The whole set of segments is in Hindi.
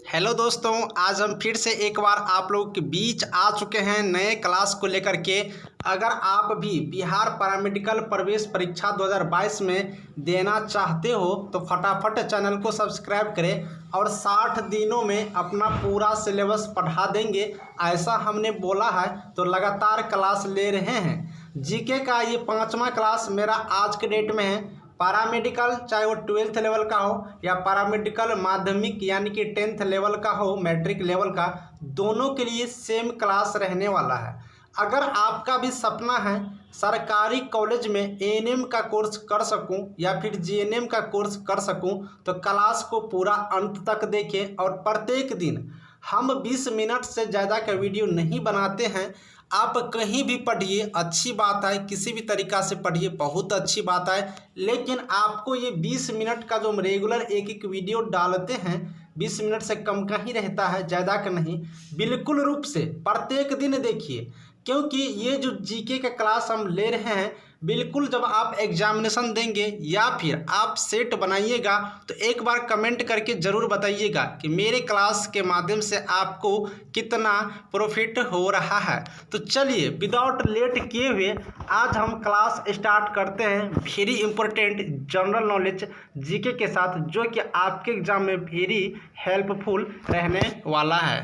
हेलो दोस्तों, आज हम फिर से एक बार आप लोगों के बीच आ चुके हैं नए क्लास को लेकर के। अगर आप भी बिहार पैरामेडिकल प्रवेश परीक्षा 2022 में देना चाहते हो तो फटाफट चैनल को सब्सक्राइब करें और 60 दिनों में अपना पूरा सिलेबस पढ़ा देंगे ऐसा हमने बोला है। तो लगातार क्लास ले रहे हैं। जीके का ये 5वां क्लास मेरा आज के डेट में है। पैरामेडिकल चाहे वो 12th लेवल का हो या पैरामेडिकल माध्यमिक यानी कि 10th लेवल का हो, मैट्रिक लेवल का, दोनों के लिए सेम क्लास रहने वाला है। अगर आपका भी सपना है सरकारी कॉलेज में एएनएम का कोर्स कर सकूं या फिर जीएनएम का कोर्स कर सकूं तो क्लास को पूरा अंत तक देखें। और प्रत्येक दिन हम 20 मिनट से ज़्यादा का वीडियो नहीं बनाते हैं। आप कहीं भी पढ़िए, अच्छी बात है, किसी भी तरीक़ा से पढ़िए, बहुत अच्छी बात है। लेकिन आपको ये 20 मिनट का जो हम रेगुलर एक एक वीडियो डालते हैं 20 मिनट से कम का ही रहता है, ज़्यादा का नहीं। बिल्कुल रूप से प्रत्येक दिन देखिए, क्योंकि ये जो जीके का क्लास हम ले रहे हैं बिल्कुल जब आप एग्जामिनेशन देंगे या फिर आप सेट बनाइएगा तो एक बार कमेंट करके ज़रूर बताइएगा कि मेरे क्लास के माध्यम से आपको कितना प्रॉफिट हो रहा है। तो चलिए विदाउट लेट किए हुए आज हम क्लास स्टार्ट करते हैं very important general knowledge GK के साथ, जो कि आपके एग्जाम में वेरी हेल्पफुल रहने वाला है।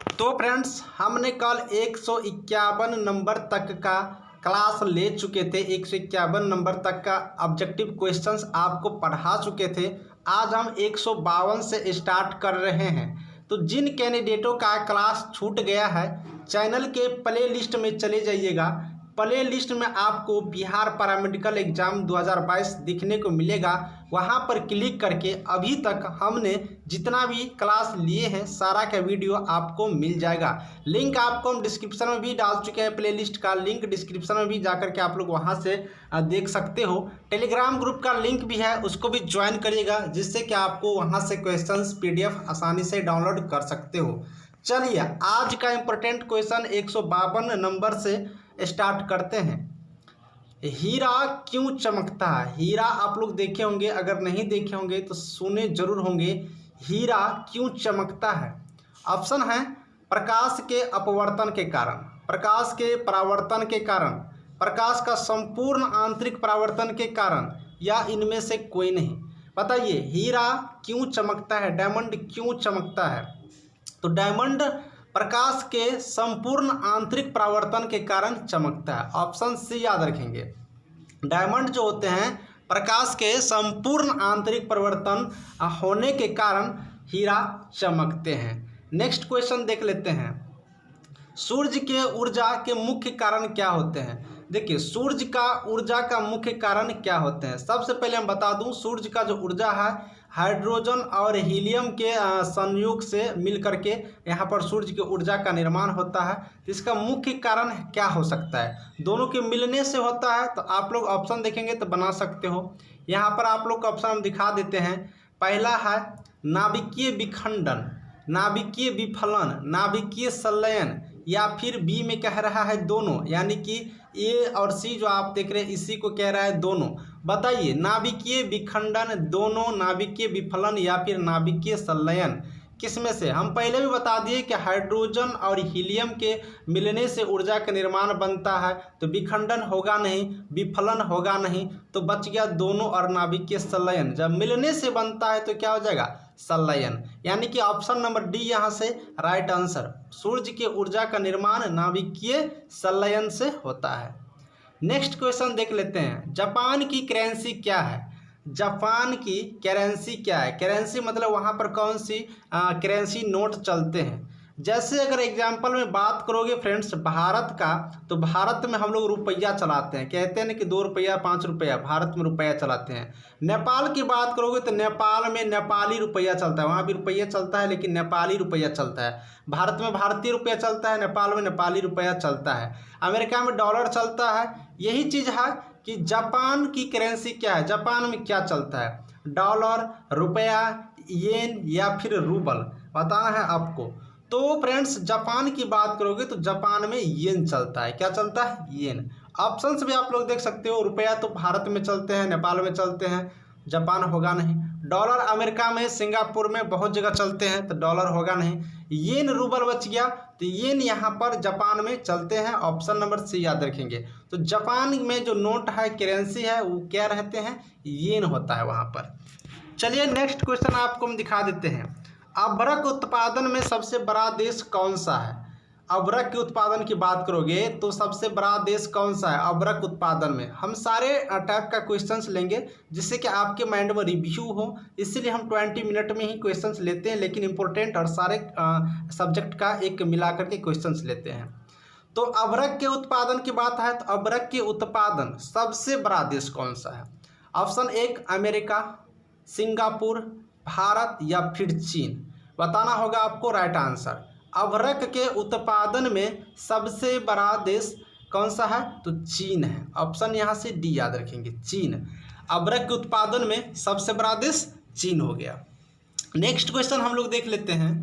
तो फ्रेंड्स, हमने कल 151 नंबर तक का क्लास ले चुके थे, 151 नंबर तक का ऑब्जेक्टिव क्वेश्चंस आपको पढ़ा चुके थे। आज हम 152 से स्टार्ट कर रहे हैं। तो जिन कैंडिडेटों का क्लास छूट गया है चैनल के प्ले लिस्ट में चले जाइएगा। प्ले लिस्ट में आपको बिहार पैरामेडिकल एग्जाम 2022 दिखने को मिलेगा। वहां पर क्लिक करके अभी तक हमने जितना भी क्लास लिए हैं सारा का वीडियो आपको मिल जाएगा। लिंक आपको हम डिस्क्रिप्शन में भी डाल चुके हैं, प्ले लिस्ट का लिंक डिस्क्रिप्शन में भी जाकर के आप लोग वहां से देख सकते हो। टेलीग्राम ग्रुप का लिंक भी है, उसको भी ज्वाइन करिएगा, जिससे कि आपको वहाँ से क्वेश्चन PDF आसानी से डाउनलोड कर सकते हो। चलिए आज का इम्पोर्टेंट क्वेश्चन 152 नंबर से स्टार्ट करते हैं। हीरा क्यों चमकता है? हीरा आप लोग देखे होंगे, अगर नहीं देखे होंगे तो सुने जरूर होंगे। हीरा क्यों चमकता है? ऑप्शन है प्रकाश के अपवर्तन के कारण, प्रकाश के परावर्तन के कारण, प्रकाश का संपूर्ण आंतरिक परावर्तन के कारण, या इनमें से कोई नहीं। बताइए हीरा क्यों चमकता है, डायमंड क्यों चमकता है? तो डायमंड प्रकाश के संपूर्ण आंतरिक परावर्तन के कारण चमकता है। ऑप्शन सी याद रखेंगे। डायमंड जो होते हैं प्रकाश के संपूर्ण आंतरिक परिवर्तन होने के कारण हीरा चमकते हैं। नेक्स्ट क्वेश्चन देख लेते हैं। सूर्य के ऊर्जा के मुख्य कारण क्या होते हैं? देखिए सूर्य का ऊर्जा का मुख्य कारण क्या होते हैं। सबसे पहले हम बता दूं, सूर्य का जो ऊर्जा है हाइड्रोजन और हीलियम के संयोग से मिलकर के यहाँ पर सूर्य की ऊर्जा का निर्माण होता है। इसका मुख्य कारण क्या हो सकता है? दोनों के मिलने से होता है। तो आप लोग ऑप्शन देखेंगे तो बना सकते हो। यहाँ पर आप लोग का ऑप्शन हम दिखा देते हैं। पहला है नाभिकीय विखंडन, नाभिकीय विफलन, नाभिकीय संलयन, या फिर बी में कह रहा है दोनों, यानी कि ए और सी जो आप देख रहे हैं इसी को कह रहा है दोनों। बताइए नाभिकीय विखंडन, दोनों, नाभिकीय विफलन या फिर नाभिकीय संलयन, किस में से? हम पहले भी बता दिए कि हाइड्रोजन और हीलियम के मिलने से ऊर्जा का निर्माण बनता है, तो विखंडन होगा नहीं, विफलन होगा नहीं, तो बच गया दोनों और नाभिकीय संलयन। जब मिलने से बनता है तो क्या हो जाएगा? संलयन। यानी कि ऑप्शन नंबर डी यहाँ से राइट आंसर। सूर्य की ऊर्जा का निर्माण नाभिकीय संलयन से होता है। नेक्स्ट क्वेश्चन देख लेते हैं। जापान की करेंसी क्या है? जापान की करेंसी क्या है? करेंसी मतलब वहाँ पर कौन सी करेंसी नोट चलते हैं। जैसे अगर एग्जाम्पल में बात करोगे फ्रेंड्स भारत का, तो भारत में हम लोग रुपया चलाते हैं, कहते हैं ना कि 2 रुपया 5 रुपया, भारत में रुपया चलाते हैं। नेपाल की बात करोगे तो नेपाल में नेपाली रुपया चलता है, वहाँ भी रुपया चलता है लेकिन नेपाली रुपया चलता है। भारत में भारतीय रुपया चलता है, नेपाल में नेपाली रुपया चलता है। अमेरिका में डॉलर चलता है। यही चीज़ है कि जापान की करेंसी क्या है, जापान में क्या चलता है? डॉलर, रुपया, येन या फिर रूबल, बताना है आपको। तो फ्रेंड्स जापान की बात करोगे तो जापान में येन चलता है। क्या चलता है? येन। ऑप्शंस भी आप लोग देख सकते हो। रुपया तो भारत में चलते हैं, नेपाल में चलते हैं, जापान होगा नहीं। डॉलर अमेरिका में, सिंगापुर में बहुत जगह चलते हैं तो डॉलर होगा नहीं। येन रूबल बच गया, तो येन यहाँ पर जापान में चलते हैं, ऑप्शन नंबर सी याद रखेंगे। तो जापान में जो नोट है, करेंसी है, वो क्या रहते हैं, येन होता है वहाँ पर। चलिए नेक्स्ट क्वेश्चन आपको हम दिखा देते हैं। अभ्रक उत्पादन में सबसे बड़ा देश कौन सा है? अभ्रक के उत्पादन की बात करोगे तो सबसे बड़ा देश कौन सा है अभ्रक उत्पादन में? हम सारे टाइप का क्वेश्चंस लेंगे जिससे कि आपके माइंड में रिव्यू हो, इसीलिए हम 20 मिनट में ही क्वेश्चंस लेते हैं, लेकिन इंपॉर्टेंट और सारे सब्जेक्ट का एक मिला करके क्वेश्चंस लेते हैं। तो अभ्रक के उत्पादन की बात है तो अभ्रक के उत्पादन सबसे बड़ा देश कौन सा है? ऑप्शन 1 अमेरिका, सिंगापुर, भारत या फिर चीन। बताना होगा आपको राइट आंसर। अभ्रक के उत्पादन में सबसे बड़ा देश कौन सा है? तो चीन है। ऑप्शन यहाँ से डी याद रखेंगे, चीन। अभ्रक के उत्पादन में सबसे बड़ा देश चीन हो गया। नेक्स्ट क्वेश्चन हम लोग देख लेते हैं।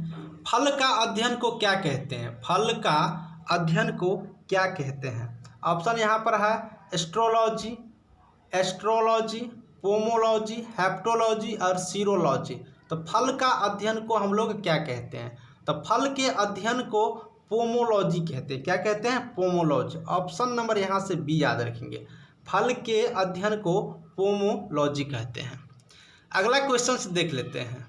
फल का अध्ययन को क्या कहते हैं? फल का अध्ययन को क्या कहते हैं? ऑप्शन यहाँ पर है एस्ट्रोलॉजी, एस्ट्रोलॉजी, पोमोलॉजी, हेप्टोलॉजी और सीरोलॉजी। तो फल का अध्ययन को हम लोग क्या कहते हैं? तो फल के अध्ययन को पोमोलॉजी कहते हैं। क्या कहते हैं? पोमोलॉजी। ऑप्शन नंबर यहाँ से बी याद रखेंगे। फल के अध्ययन को पोमोलॉजी कहते हैं। अगला क्वेश्चन देख लेते हैं।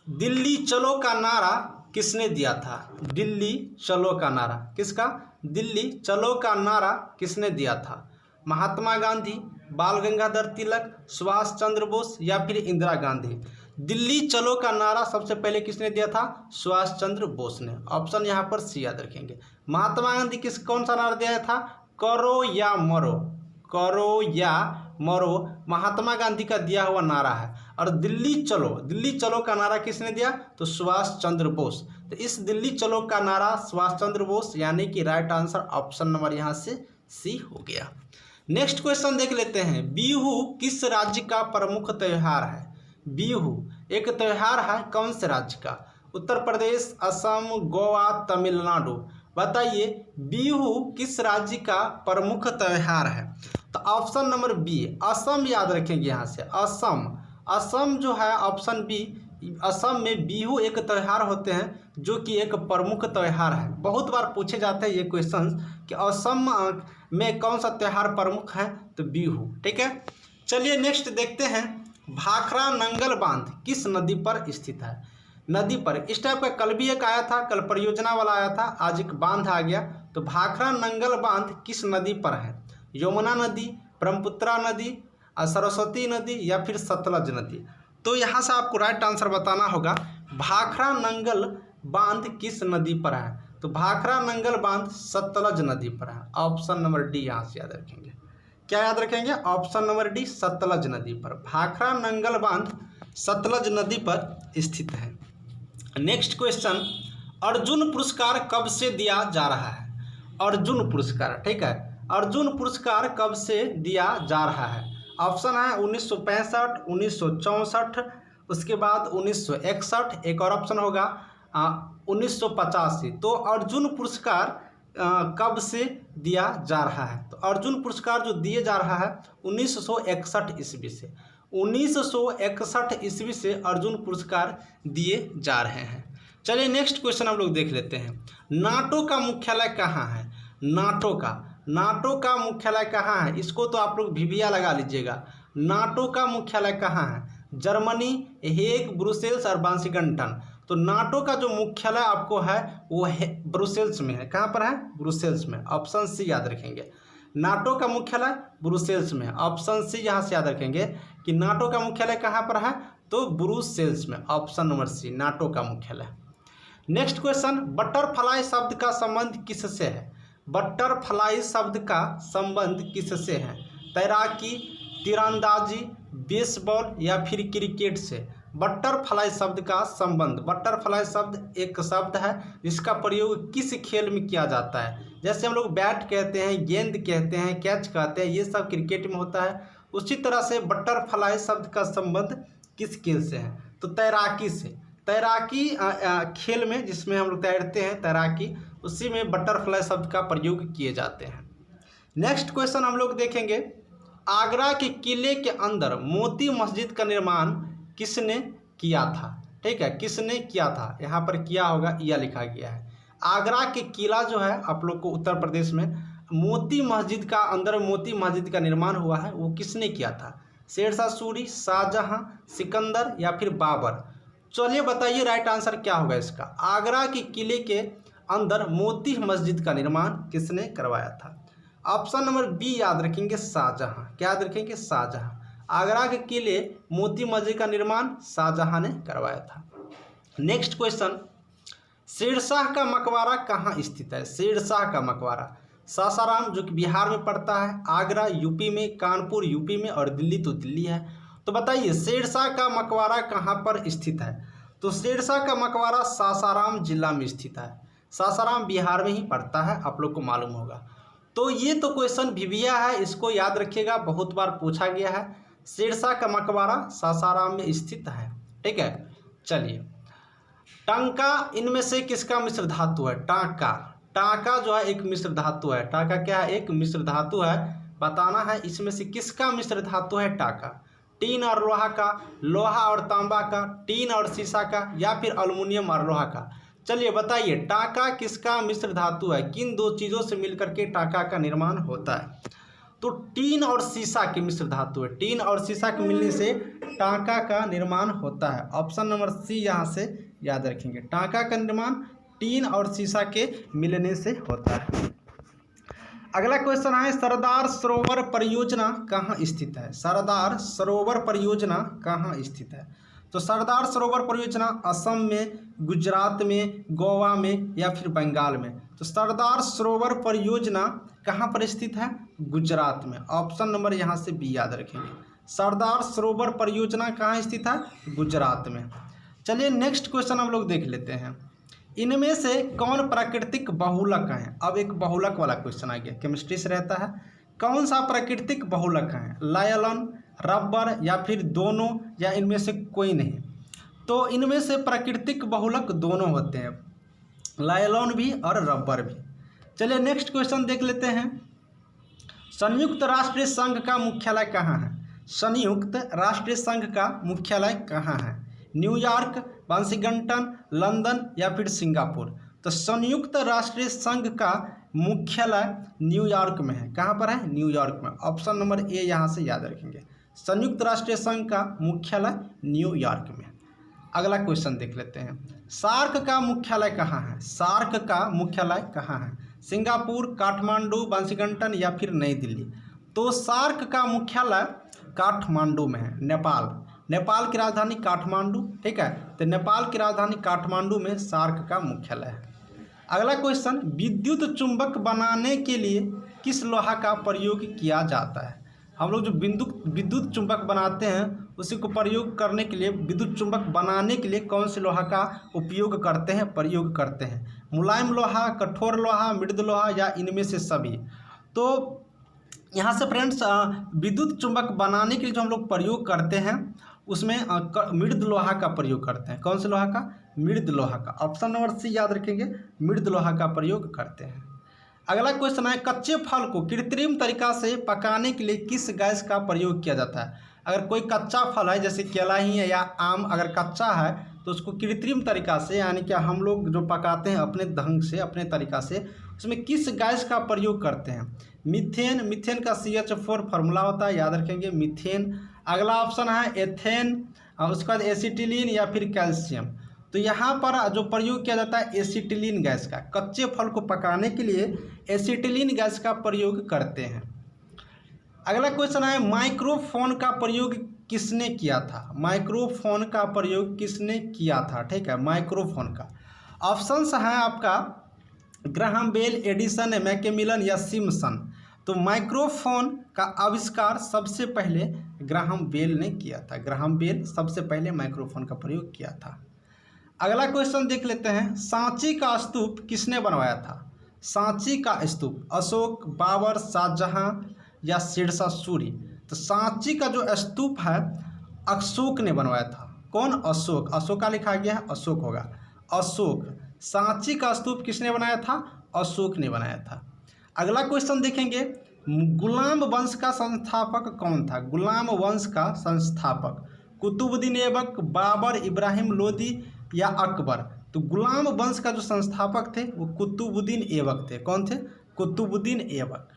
दिल्ली चलो का नारा किसने दिया था? दिल्ली चलो का नारा किसका? दिल्ली चलो का नारा किसने दिया था? महात्मा गांधी, बाल गंगाधर तिलक, सुभाष चंद्र बोस या फिर इंदिरा गांधी। दिल्ली चलो का नारा सबसे पहले किसने दिया था? सुभाष चंद्र बोस ने। ऑप्शन यहाँ पर सी याद रखेंगे। महात्मा गांधी कौन सा नारा दिया था? करो या मरो, करो या मरो महात्मा गांधी का दिया हुआ नारा है। और दिल्ली चलो का नारा किसने दिया? तो सुभाष चंद्र बोस। तो इस दिल्ली चलो का नारा सुभाष चंद्र बोस, यानी कि राइट आंसर ऑप्शन नंबर यहाँ से सी हो गया। नेक्स्ट क्वेश्चन देख लेते हैं। बिहू किस राज्य का प्रमुख त्यौहार है? बिहू एक त्यौहार है कौन से राज्य का? उत्तर प्रदेश, असम, गोवा, तमिलनाडु। बताइए बिहू किस राज्य का प्रमुख त्यौहार है? तो ऑप्शन नंबर बी असम याद रखेंगे यहाँ से। असम, असम जो है ऑप्शन बी, असम में बिहू एक त्यौहार होते हैं जो कि एक प्रमुख त्यौहार है। बहुत बार पूछे जाते हैं ये क्वेश्चंस कि असम में कौन सा त्यौहार प्रमुख है? तो बिहू। ठीक है, चलिए नेक्स्ट देखते हैं। भाखड़ा नंगल बांध किस नदी पर स्थित है? नदी पर इस टाइप का कल भी एक आया था, कल परियोजना वाला आया था, आज एक बांध आ गया। तो भाखड़ा नंगल बांध किस नदी पर है? यमुना नदी, ब्रह्मपुत्रा नदी, सरस्वती नदी या फिर सतलज नदी। तो यहाँ से आपको राइट आंसर बताना होगा। भाखड़ा नंगल बांध किस नदी पर है? तो भाखड़ा नंगल बांध सतलज नदी पर है। ऑप्शन नंबर डी यहाँ से याद रखेंगे। क्या याद रखेंगे? ऑप्शन नंबर डी सतलज नदी पर। भाखड़ा नंगल बांध सतलज नदी पर स्थित है। नेक्स्ट क्वेश्चन, अर्जुन पुरस्कार कब से दिया जा रहा है? अर्जुन पुरस्कार, ठीक है, अर्जुन पुरस्कार कब से दिया जा रहा है? ऑप्शन है 1965, 1964, उसके बाद 1961, एक और ऑप्शन होगा 1985। तो अर्जुन पुरस्कार कब से दिया जा रहा है? तो अर्जुन पुरस्कार जो दिए जा रहा है 1961 ईस्वी से। 1961 ईस्वी से अर्जुन पुरस्कार दिए जा रहे हैं। चलिए नेक्स्ट क्वेश्चन हम लोग देख लेते हैं। नाटो का मुख्यालय कहाँ है? नाटो का मुख्यालय कहाँ है? इसको तो आप लोग भिविया लगा लीजिएगा। नाटो का मुख्यालय कहाँ है? जर्मनी, हेग, ब्रुसेल्स और वाशिंगटन। तो नाटो का जो मुख्यालय आपको है वो है ब्रुसेल्स में है। कहाँ पर है? ब्रुसेल्स में। ऑप्शन सी याद रखेंगे। नाटो का मुख्यालय ब्रुसेल्स में। ऑप्शन सी यहाँ से याद रखेंगे कि नाटो का मुख्यालय कहाँ पर है? तो ब्रुसेल्स में। ऑप्शन नंबर सी नाटो का मुख्यालय। नेक्स्ट क्वेश्चन, बटरफ्लाई शब्द का संबंध किससे है? बटरफ्लाई शब्द का संबंध किससे है? तैराकी, तीरंदाजी, बेसबॉल या फिर क्रिकेट से। बटरफ्लाई शब्द का संबंध, बटरफ्लाई शब्द एक शब्द है जिसका प्रयोग किस खेल में किया जाता है? जैसे हम लोग बैट कहते हैं, गेंद कहते हैं, कैच कहते हैं, ये सब क्रिकेट में होता है। उसी तरह से बटरफ्लाई शब्द का संबंध किस खेल से है? तो तैराकी से। तैराकी खेल में जिसमें हम लोग तैरते हैं, तैराकी, उसी में बटरफ्लाई शब्द का प्रयोग किए जाते हैं। नेक्स्ट क्वेश्चन हम लोग देखेंगे। आगरा के किले के अंदर मोती मस्जिद का निर्माण किसने किया था, ठीक है, किसने किया था, यहाँ पर किया होगा, यह लिखा गया है। आगरा के किला जो है आप लोग को उत्तर प्रदेश में, मोती मस्जिद का, अंदर मोती मस्जिद का निर्माण हुआ है, वो किसने किया था? शेरशाह सूरी, शाहजहां, सिकंदर या फिर बाबर? चलिए बताइए राइट आंसर क्या होगा इसका। आगरा के किले के अंदर मोती मस्जिद का निर्माण किसने करवाया था? ऑप्शन नंबर बी याद रखेंगे, शाहजहां। क्या याद रखेंगे? शाहजहां। आगरा के किले मोती मस्जिद का निर्माण शाहजहां ने करवाया था। नेक्स्ट क्वेश्चन, शेरशाह का मकबरा कहाँ स्थित है? शेरशाह का मकबरा सासाराम जो कि बिहार में पड़ता है, आगरा यूपी में, कानपुर यूपी में और दिल्ली तो दिल्ली है। तो बताइए शेरशाह का मकबरा कहाँ पर स्थित है? तो शेरशाह का मकबरा सासाराम जिला में स्थित है। सासाराम बिहार में ही पड़ता है, आप लोग को मालूम होगा। तो ये तो क्वेश्चन भिविया है, इसको याद रखिएगा, बहुत बार पूछा गया है। शेरशाह का मकबरा सासाराम में स्थित है, ठीक है। चलिए, टांका इनमें से किसका मिश्र धातु है? टांका, टांका जो है एक मिश्र धातु है। टांका क्या है? एक मिश्र धातु है। बताना है इसमें से किसका मिश्र धातु है टांका? टीन और लोहा का, लोहा और तांबा का, टीन और शीशा का, या फिर अल्युमिनियम और लोहा का? चलिए बताइए टांका किसका मिश्र धातु है? किन दो चीज़ों से मिलकर के टांका का निर्माण होता है? तो टीन और शीशा के मिश्र धातु है। टीन और शीशा के मिलने से टांका का निर्माण होता है। ऑप्शन नंबर सी यहाँ से याद रखेंगे। टांका का निर्माण टीन और शीशा के मिलने से होता है। अगला क्वेश्चन है, सरदार सरोवर परियोजना कहाँ स्थित है? सरदार सरोवर परियोजना कहाँ स्थित है? तो सरदार सरोवर परियोजना असम में, गुजरात में, गोवा में या फिर बंगाल में? तो सरदार सरोवर परियोजना कहाँ पर स्थित है? गुजरात में। ऑप्शन नंबर यहाँ से बी याद रखेंगे। सरदार सरोवर परियोजना कहाँ स्थित है? गुजरात में। चलिए नेक्स्ट क्वेश्चन हम लोग देख लेते हैं। इनमें से कौन प्राकृतिक बहुलक है? अब एक बहुलक वाला क्वेश्चन आ गया, केमिस्ट्री से रहता है। कौन सा प्राकृतिक बहुलक है? लायलन, रबर या फिर दोनों, या इनमें से कोई नहीं? तो इनमें से प्राकृतिक बहुलक दोनों होते हैं, लायलन भी और रबर भी। चलिए नेक्स्ट क्वेश्चन देख लेते हैं। संयुक्त राष्ट्र संघ का मुख्यालय कहाँ है? संयुक्त राष्ट्र संघ का मुख्यालय कहाँ है? न्यूयॉर्क, वाशिंगटन, लंदन या फिर सिंगापुर? तो संयुक्त राष्ट्र संघ का मुख्यालय न्यूयॉर्क में है। कहाँ पर है? न्यूयॉर्क में। ऑप्शन नंबर ए यहाँ से याद रखेंगे। संयुक्त राष्ट्र संघ का मुख्यालय न्यूयॉर्क में। अगला क्वेश्चन देख लेते हैं। सार्क का मुख्यालय कहाँ है? सार्क का मुख्यालय कहाँ है? सिंगापुर, काठमांडू, वाशिंगटन या फिर नई दिल्ली? तो सार्क का मुख्यालय काठमांडू में है, नेपाल। नेपाल की राजधानी काठमांडू, ठीक है। तो नेपाल की राजधानी काठमांडू में सार्क का मुख्यालय है। अगला क्वेश्चन, विद्युत चुंबक बनाने के लिए किस लोहा का प्रयोग किया जाता है? हम लोग जो विद्युत चुंबक बनाते हैं उसी को प्रयोग करने के लिए, विद्युत चुंबक बनाने के लिए कौन से लोहा का उपयोग करते हैं, प्रयोग करते हैं? मुलायम लोहा, कठोर लोहा, मृद लोहा या इनमें से सभी? तो यहाँ से फ्रेंड्स विद्युत चुंबक बनाने के लिए जो हम लोग प्रयोग करते हैं उसमें मृद लोहा का प्रयोग करते हैं। कौन से लोहा का? मृद लोहा का। ऑप्शन नंबर सी याद रखेंगे, मृद लोहा का प्रयोग करते हैं। अगला क्वेश्चन है, कच्चे फल को कृत्रिम तरीका से पकाने के लिए किस गैस का प्रयोग किया जाता है? अगर कोई कच्चा फल है जैसे केला ही है या आम अगर कच्चा है तो उसको कृत्रिम तरीका से, यानी कि हम लोग जो पकाते हैं अपने ढंग से, अपने तरीका से, उसमें किस गैस का प्रयोग करते हैं? मीथेन। मीथेन का CH4 फार्मूला होता है, याद रखेंगे मीथेन। अगला ऑप्शन है एथेन, उसके बाद एसिटिलीन या फिर कैल्शियम। तो यहाँ पर जो प्रयोग किया जाता है एसिटिलीन गैस का। कच्चे फल को पकाने के लिए एसिटिलीन गैस का प्रयोग करते हैं। अगला क्वेश्चन है, माइक्रोफोन का प्रयोग किसने किया था? माइक्रोफोन का प्रयोग किसने किया था? ठीक है, माइक्रोफोन का ऑप्शंस हैं आपका ग्राहम बेल, एडिसन, मैकेमिलन या सिम्पसन। तो माइक्रोफोन का आविष्कार सबसे पहले ग्राहम बेल ने किया था। ग्राहम बेल सबसे पहले माइक्रोफोन का प्रयोग किया था। अगला क्वेश्चन देख लेते हैं, सांची का स्तूप किसने बनवाया था? सांची का स्तूप अशोक, बाबर, शाहजहां या शेरशाह सूरी? तो सांची का जो स्तूप है अशोक ने बनवाया था। कौन? अशोक। अशोक का लिखा गया है, अशोक होगा। अशोक। सांची का स्तूप किसने बनाया था? अशोक ने बनाया था। अगला क्वेश्चन देखेंगे, गुलाम वंश का संस्थापक कौन था? गुलाम वंश का संस्थापक कुतुबुद्दीन ऐबक, बाबर, इब्राहिम लोदी या अकबर? तो गुलाम वंश का जो संस्थापक थे वो कुतुबुद्दीन ऐबक थे। कौन थे? कुतुबुद्दीन ऐबक।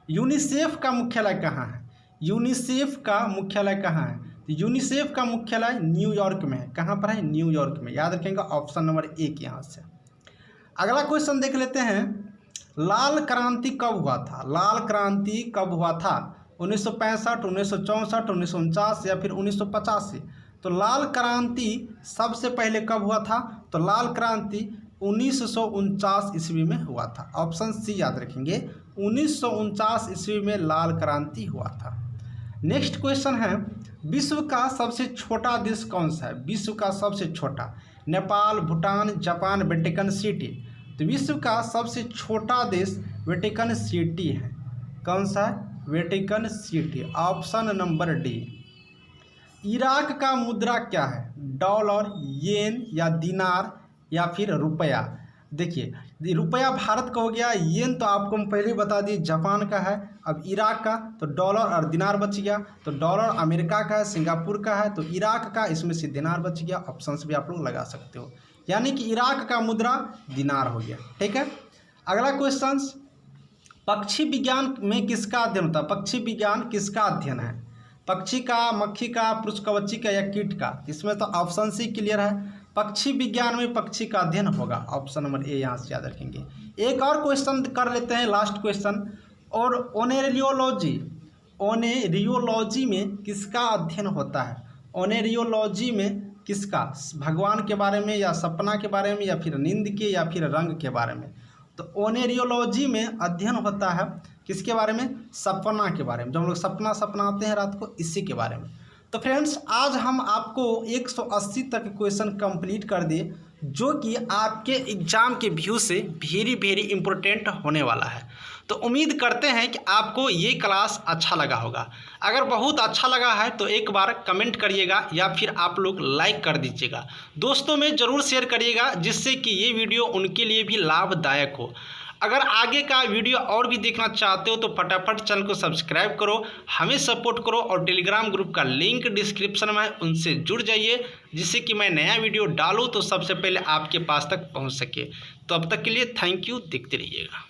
यूनिसेफ का मुख्यालय कहाँ है? यूनिसेफ का मुख्यालय कहाँ है? तो यूनिसेफ का मुख्यालय न्यूयॉर्क में है। कहाँ पर है? न्यूयॉर्क में। याद रखेंगे ऑप्शन नंबर 1 यहाँ से। अगला क्वेश्चन देख लेते हैं, लाल क्रांति कब हुआ था? लाल क्रांति कब हुआ था? 1965, 1964, 1949 या फिर 1985? तो लाल क्रांति सबसे पहले कब हुआ था? तो लाल क्रांति 1949 ईस्वी में हुआ था। ऑप्शन सी याद रखेंगे, 1949 ईस्वी में लाल क्रांति हुआ था। नेक्स्ट क्वेश्चन है, विश्व का सबसे छोटा देश कौन सा है? विश्व का सबसे छोटा? Nepal, Bhutan, Japan, Vatican city? तो विश्व का सबसे छोटा देश वेटिकन सिटी है। कौन सा है? Vatican city. Option number D. Iraq का मुद्रा क्या है? डॉलर, येन या दिनार या फिर रुपया? देखिए रुपया भारत का हो गया, येन तो आपको हम पहले ही बता दिए जापान का है। अब इराक का तो डॉलर और दिनार बच गया। तो डॉलर अमेरिका का है, सिंगापुर का है, तो इराक का इसमें से दिनार बच गया। ऑप्शन भी आप लोग लगा सकते हो, यानी कि इराक का मुद्रा दिनार हो गया। ठीक है। अगला क्वेश्चन, पक्षी विज्ञान में किसका अध्ययन होता है? पक्षी विज्ञान किसका अध्ययन है? पक्षी का, मक्खी का, पुष्पकवची का या कीट का? इसमें तो ऑप्शन सी क्लियर है, पक्षी विज्ञान में पक्षी का अध्ययन होगा। ऑप्शन नंबर ए यहाँ से याद रखेंगे। एक और क्वेश्चन कर लेते हैं, लास्ट क्वेश्चन। और ओनेरियोलॉजी, ओनेरियोलॉजी में किसका अध्ययन होता है? ओनेरियोलॉजी में किसका? भगवान के बारे में या सपना के बारे में या फिर नींद के या फिर रंग के बारे में? तो ओनेरियोलॉजी में अध्ययन होता है किसके बारे में? सपना के बारे में। जब हम लोग सपना सपनाते हैं रात को, इसी के बारे में। तो फ्रेंड्स आज हम आपको 180 तक क्वेश्चन कंप्लीट कर दिए, जो कि आपके एग्ज़ाम के व्यू से वेरी इम्पोर्टेंट होने वाला है। तो उम्मीद करते हैं कि आपको ये क्लास अच्छा लगा होगा। अगर बहुत अच्छा लगा है तो एक बार कमेंट करिएगा या फिर आप लोग लाइक कर दीजिएगा। दोस्तों में ज़रूर शेयर करिएगा, जिससे कि ये वीडियो उनके लिए भी लाभदायक हो। अगर आगे का वीडियो और भी देखना चाहते हो तो फटाफट चैनल को सब्सक्राइब करो, हमें सपोर्ट करो, और टेलीग्राम ग्रुप का लिंक डिस्क्रिप्शन में है, उनसे जुड़ जाइए, जिससे कि मैं नया वीडियो डालूँ तो सबसे पहले आपके पास तक पहुंच सके। तो अब तक के लिए थैंक यू, देखते रहिएगा।